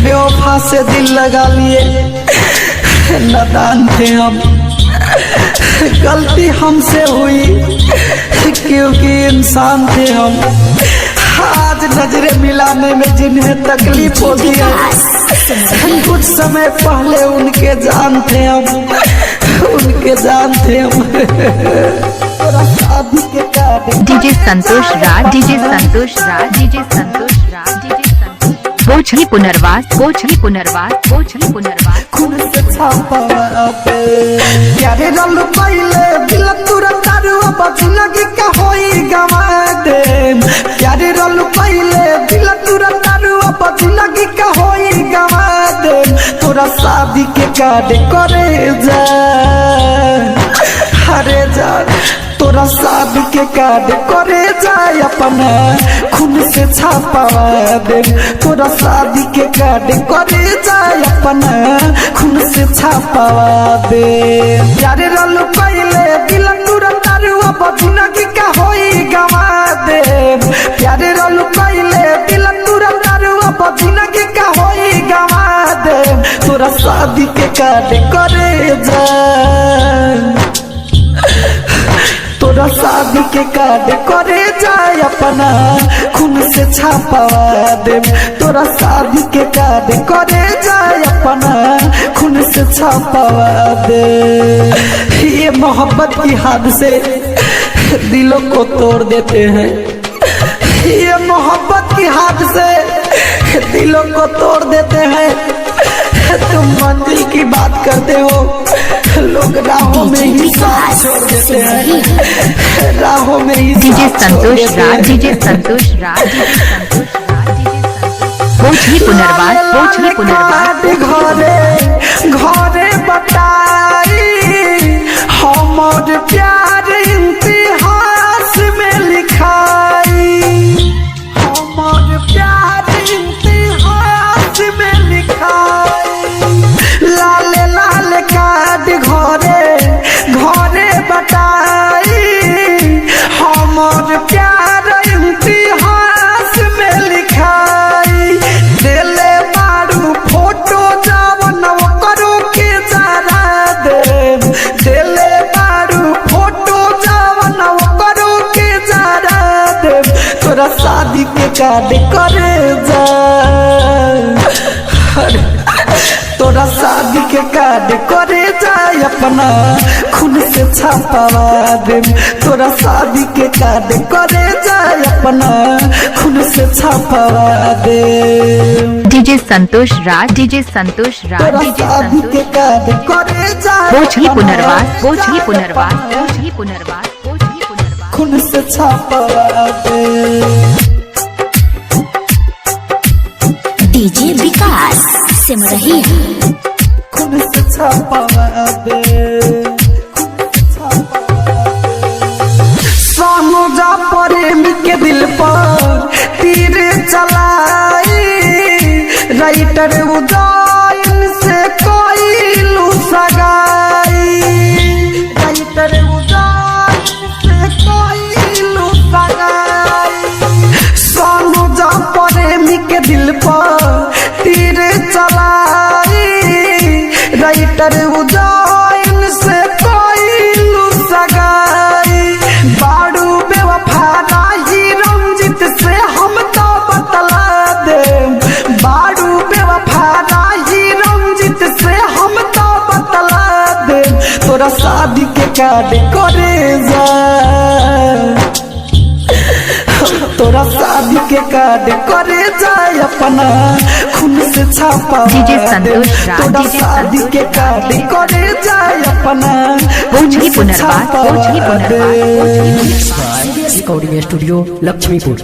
बेवफा से दिल लगा लिए, नादान थे हम, गलती हमसे हुई क्योंकि इंसान थे हम। आज नजरें मिलाने में जिन्हें तकलीफ होती है, कुछ समय पहले उनके जान थे हम, उनके जान थे हम। डीजे संतोष राज, डीजे संतोष राज, डीजे संतोष राज, डीजे संतोष बोझली पुनर्वास, बोझली पुनर्वास, बोझली पुनर्वास। खून से छापा प्यारे रल पहले दिल तुरंत जिंदगी का होई गवा दे, प्यारे रल पहले दिल तुरंत जिंदगी का होई गवा दे। तोरा शादी के कार्ड करे जा, हरे जा तोरा शादी के कार्ड करे जाए अपना खून से छापा दे। तोरा शादी के कार्ड करे जाए अपना खून से छापा दे। प्यारे रल पहले दिल तुरंत जिंदगी का होई गवा दे, प्यारे रल पहले दिल तुरंत जिंदगी का होई गवा दे। तोरा शादी के कार्ड करे जा, तोरा शादी के कार्ड करे जाए अपना खून से छापा दे। तोरा शादी के कार्ड करे जाए अपना खून से छापा दे। ये मोहब्बत की हद से दिलों को तोड़ देते हैं, ये मोहब्बत की हद से दिलों को तोड़ देते हैं। तुम मंजिल की बात करते हो, लोग राहों में ही साथ छोड़ देते हैं, राहों में ही। डीजे संतोष राज, डीजे संतोष राज, डीजे संतोष राज, डीजे संतोष बोझली पुनर्वास, बोझली पुनर्वास। घरे घरे बताई हमर प्यार इतिहास में लिखाई, हमर प्यार इतिहास में लिखाई। लाले लाले कार्ड घरे घरे बताई हमर प्यार इतिहास में लिखाई। दिले मारू फोटो जावन करो के जरा दे, दिले मारू फोटो जावन करो के जरा दे। तोरा शादी के कार्ड करे जा, तोरा शादी के कार्ड करे जाए अपना खून से छापा दे। तोरा शादी के कार्ड करे जाए अपना खून से छापा दे। डीजे संतोष राज, डीजे संतोष राज, डीजे शादी के कार्ड करे जाए बोझली पुनर्वास, बोझली पुनर्वास, बोझली पुनर्वास, बोझली पुनर्वास। खून से छापा दे। डीजे विकास सिमरही खून से छापा दे। सोनुजा प्रेम के दिल पर तीर चलाई, राइटर उदयन से कोई लू सगाई, राइटर उदयन से कोई लू सगाई। सोनुजा प्रेम के दिल पर तीर चलाई, राइटर उदयन से कोई लू सगाई। बाड़ू बेवफा राही रंजित से हम तो बतला दे, बाड़ू बेवफा राही रंजित से हम तो बतला दे। तोरा शादी के कार्ड करे जा, तोरा शादी के कार्ड करे जाए अपना खून से छापा डीजे संतोष राज, तोरा डीजे शादी संतोष के कार्ड करे जाए अपना बोझली पुनर्वास, बोझली पुनर्वास, बोझली पुनर्वास। Recording studio Laxmipur.